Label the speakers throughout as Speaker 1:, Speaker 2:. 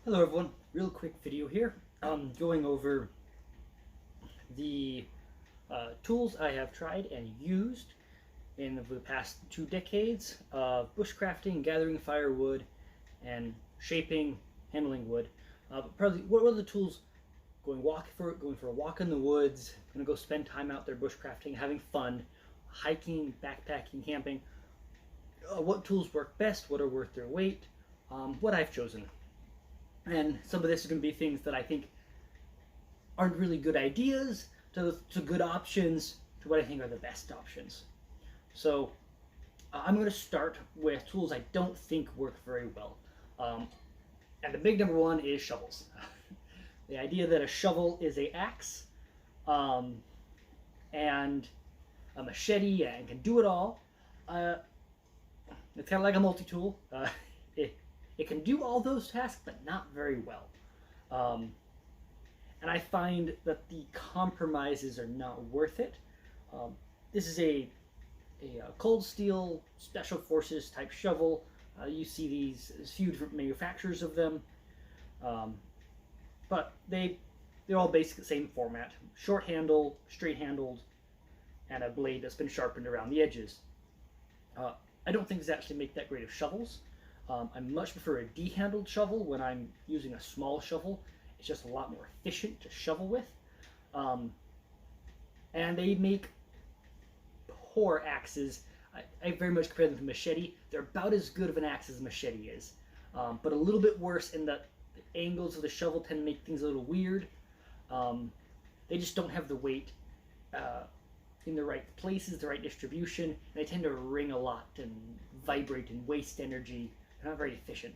Speaker 1: Hello everyone, real quick video here, going over the tools I have tried and used in the past 2 decades of bushcrafting, gathering firewood, and shaping, handling wood. But probably, what are the tools going for a walk in the woods, gonna go spend time out there bushcrafting, having fun, hiking, backpacking, camping. What tools work best, what are worth their weight, what I've chosen. And some of this is going to be things that I think aren't really good ideas to good options to what I think are the best options. So I'm going to start with tools I don't think work very well. And the big number one is shovels. The idea that a shovel is an axe and a machete and can do it all. It's kind of like a multi-tool. It can do all those tasks, but not very well. And I find that the compromises are not worth it. This is a cold steel special forces type shovel. You see there's a few different manufacturers of them, but they're all basically the same format: short handle, straight handled, and a blade that's been sharpened around the edges. I don't think these actually make that great of shovels. I much prefer a D-handled shovel when I'm using a small shovel. It's just a lot more efficient to shovel with. And they make poor axes. I very much compare them to machete. They're about as good of an axe as a machete is, but a little bit worse in that the angles of the shovel tend to make things a little weird. They just don't have the weight in the right places, the right distribution, and they tend to ring a lot and vibrate and waste energy. They're not very efficient.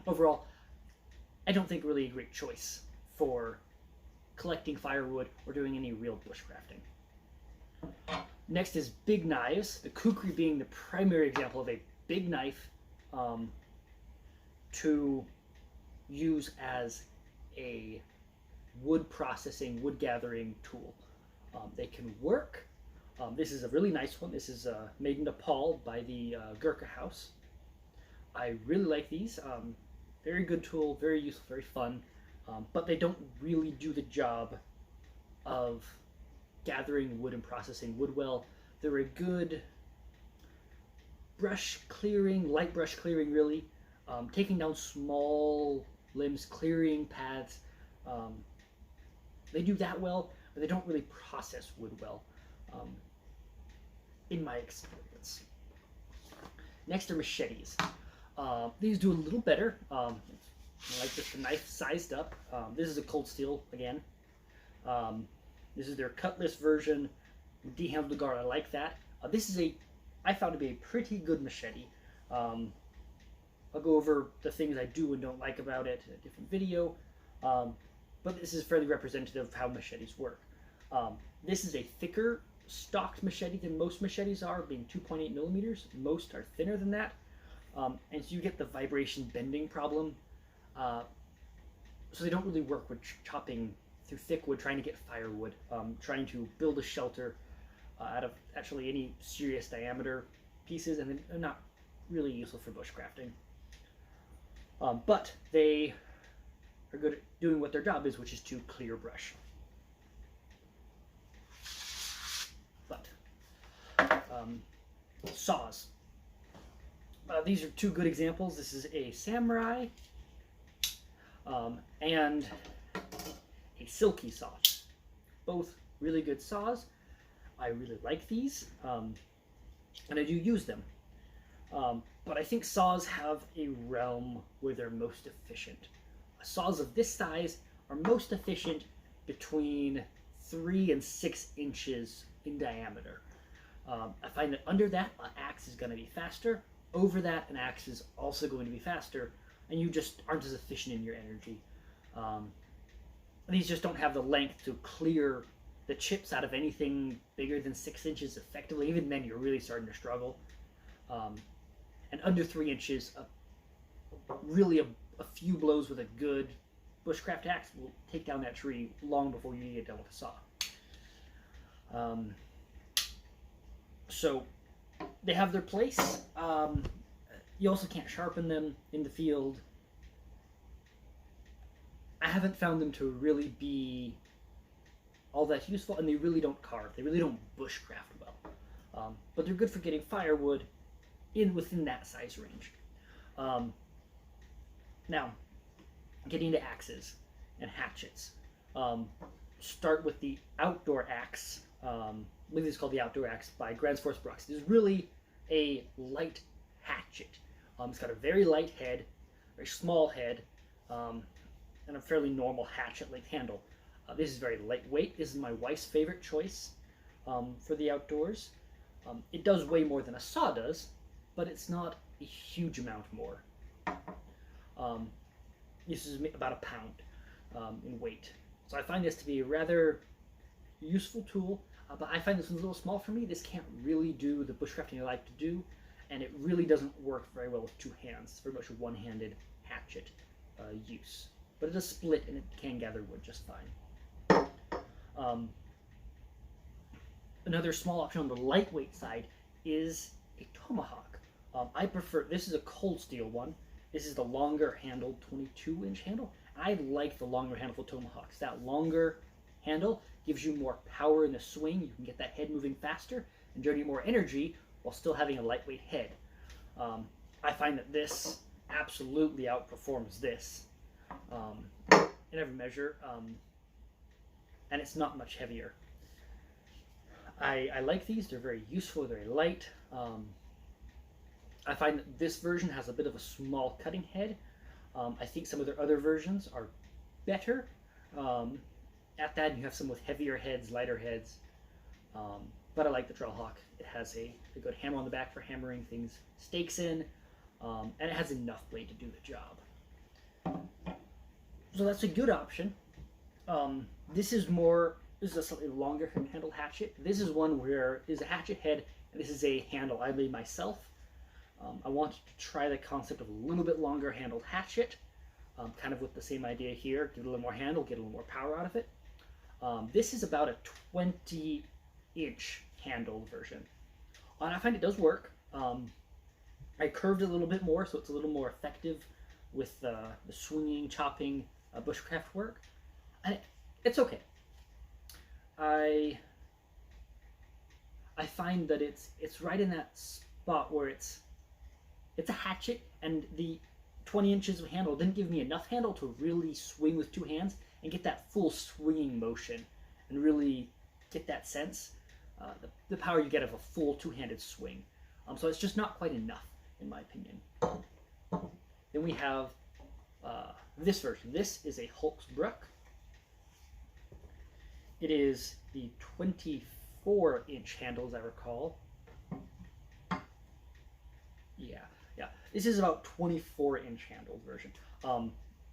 Speaker 1: Overall, I don't think really a great choice for collecting firewood or doing any real bushcrafting. Next is big knives, the kukri being the primary example of a big knife to use as a wood processing, wood gathering tool. They can work. This is a really nice one. This is made in Nepal by the Gurkha House. I really like these. Very good tool, very useful, very fun, but they don't really do the job of gathering wood and processing wood well. They're a good brush clearing, light brush clearing really, taking down small limbs, clearing paths. They do that well, but they don't really process wood well, in my experience. Next are machetes. These do a little better. I like this, the knife sized up. This is a cold steel again. This is their cutlass version, D-handled guard. I like that. This is I found to be a pretty good machete. I'll go over the things I do and don't like about it in a different video. But this is fairly representative of how machetes work. This is a thicker stocked machete than most machetes are, being 2.8 millimeters. Most are thinner than that. And so you get the vibration bending problem. So they don't really work with chopping through thick wood, trying to get firewood, trying to build a shelter out of actually any serious diameter pieces, and they're not really useful for bushcrafting. But they are good at doing what their job is, which is to clear brush. But saws. These are two good examples. This is a samurai and a silky saw. Both really good saws. I really like these, and I do use them. But I think saws have a realm where they're most efficient. Saws of this size are most efficient between 3 and 6 inches in diameter. I find that under that, an axe is going to be faster. Over that, an axe is also going to be faster, and you just aren't as efficient in your energy. These just don't have the length to clear the chips out of anything bigger than 6 inches effectively. Even then, you're really starting to struggle. And under 3 inches, really a few blows with a good bushcraft axe will take down that tree long before you get done with a saw. So they have their place. You also can't sharpen them in the field. I haven't found them to really be all that useful, and they really don't carve. They really don't bushcraft well. But they're good for getting firewood within that size range. Now, getting into axes and hatchets. Start with the outdoor axe. I believe it's called the outdoor axe by Grants Force Brooks. It is really a light hatchet. It's got a very light head, very small head, and a fairly normal hatchet-length handle. This is very lightweight. This is my wife's favorite choice for the outdoors. It does weigh more than a saw does, but it's not a huge amount more. This is about a pound in weight. So I find this to be a rather useful tool, but I find this one's a little small for me. This can't really do the bushcrafting I like to do, and it really doesn't work very well with two hands. It's very much a one-handed hatchet use. But it does split, and it can gather wood just fine. Another small option on the lightweight side is a tomahawk. I prefer, this is a cold steel one. This is the longer handled 22-inch handle. I like the longer handle for tomahawks. That longer handle gives you more power in the swing. You can get that head moving faster and generate more energy while still having a lightweight head. I find that this absolutely outperforms this in every measure, and it's not much heavier. I like these. They're very useful, very light. I find that this version has a bit of a small cutting head. I think some of their other versions are better at that. You have some with heavier heads, lighter heads. But I like the Trailhawk. It has a good hammer on the back for hammering things, stakes in, and it has enough blade to do the job. So that's a good option. This is a slightly longer handled hatchet. This is one where is a hatchet head, and this is a handle I made myself. I wanted to try the concept of a little bit longer handled hatchet, kind of with the same idea here. Give it a little more handle, get a little more power out of it. This is about a 20-inch handled version. And I find it does work. I curved it a little bit more, so it's a little more effective with the swinging, chopping bushcraft work. And it's okay. I find that it's right in that spot where it's a hatchet, and the 20 inches of handle didn't give me enough handle to really swing with two hands and get that full swinging motion and really get that sense, the power you get of a full two-handed swing. So it's just not quite enough, in my opinion. Then we have this version. This is a Holzbruck. It is the 24-inch handle, as I recall. Yeah. This is about 24-inch handled version.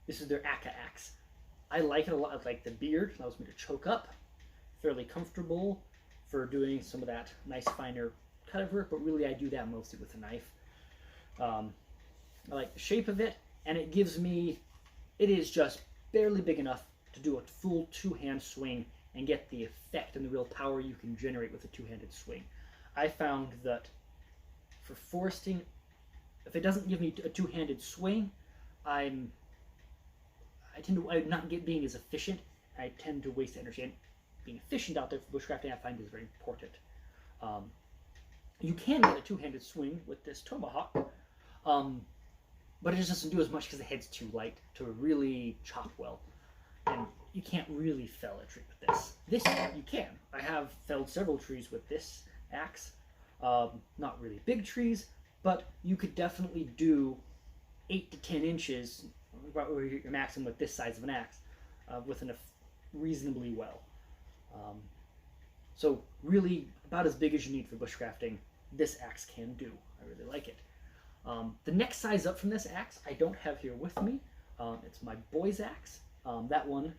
Speaker 1: This is their Aka axe. I like it a lot. I like the beard. It allows me to choke up. Fairly comfortable for doing some of that nice finer cut of work, but really I do that mostly with a knife. I like the shape of it, and it is just barely big enough to do a full two-hand swing and get the effect and the real power you can generate with a two-handed swing. I found that for foresting, if it doesn't give me a two-handed swing, I'm not being as efficient. I tend to waste energy. And being efficient out there for bushcrafting, I find is very important. You can get a two-handed swing with this tomahawk, but it just doesn't do as much because the head's too light to really chop well. And you can't really fell a tree with this. This you can. I have felled several trees with this axe. Not really big trees, but you could definitely do 8 to 10 inches, your maximum with this size of an axe, with reasonably well. So really about as big as you need for bushcrafting, this axe can do. I really like it. The next size up from this axe I don't have here with me. It's my boy's axe. That one,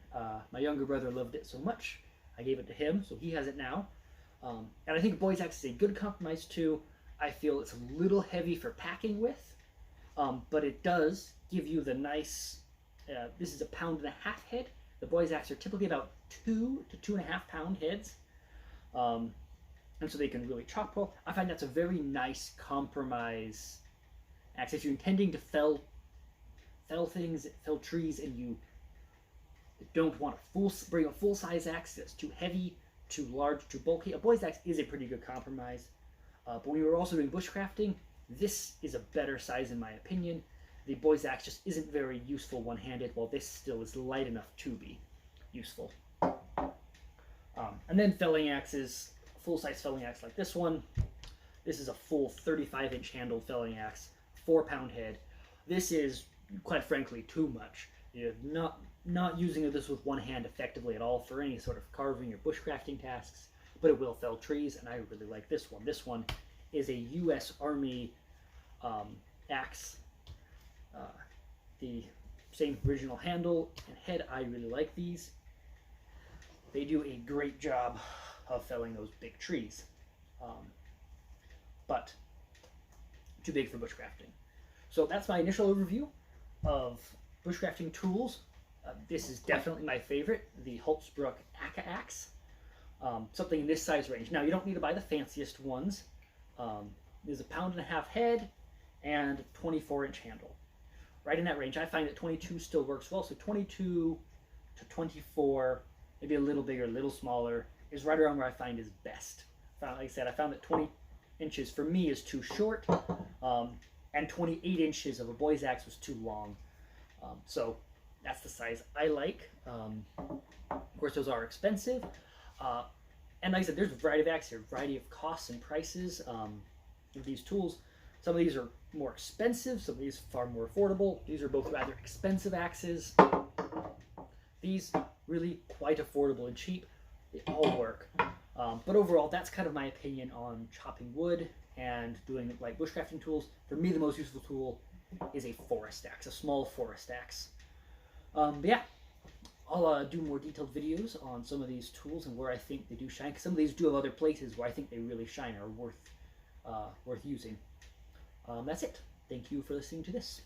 Speaker 1: my younger brother loved it so much, I gave it to him, so he has it now. And I think a boy's axe is a good compromise too. I feel it's a little heavy for packing with, but it does give you the nice, this is a 1.5 pound head. The boy's axe are typically about 2 to 2.5 pound heads. And so they can really chop well. I find that's a very nice compromise axe. If you're intending to fell things, fell trees, and you don't want bring a full-size axe that's too heavy, too large, too bulky, a boy's axe is a pretty good compromise. But when you're also doing bushcrafting, this is a better size in my opinion. The boy's axe just isn't very useful one-handed, while this still is light enough to be useful. And then felling axes, full-size felling axe like this one. This is a full 35-inch handled felling axe, 4-pound head. This is, quite frankly, too much. You're not using this with one hand effectively at all for any sort of carving or bushcrafting tasks, but it will fell trees, and I really like this one. This one is a U.S. Army axe. The same original handle and head. I really like these. They do a great job of felling those big trees, but too big for bushcrafting. So that's my initial overview of bushcrafting tools. This is definitely my favorite, the Holtzbrook Aka axe. Something in this size range. Now, you don't need to buy the fanciest ones. There's a 1.5-pound head and 24-inch handle. Right in that range. I find that 22 still works well, so 22 to 24, maybe a little bigger, a little smaller, is right around where I find is best. Like I said, I found that 20 inches for me is too short, and 28 inches of a boy's axe was too long. So that's the size I like. Of course, those are expensive. And like I said, there's a variety of axes here, a variety of costs and prices of these tools. Some of these are more expensive, some of these far more affordable. These are both rather expensive axes. These really quite affordable and cheap. They all work. But overall, that's kind of my opinion on chopping wood and doing like bushcrafting tools. For me, the most useful tool is a forest axe, a small forest axe. But yeah, I'll do more detailed videos on some of these tools and where I think they do shine. Because some of these do have other places where I think they really shine or are worth using. That's it. Thank you for listening to this.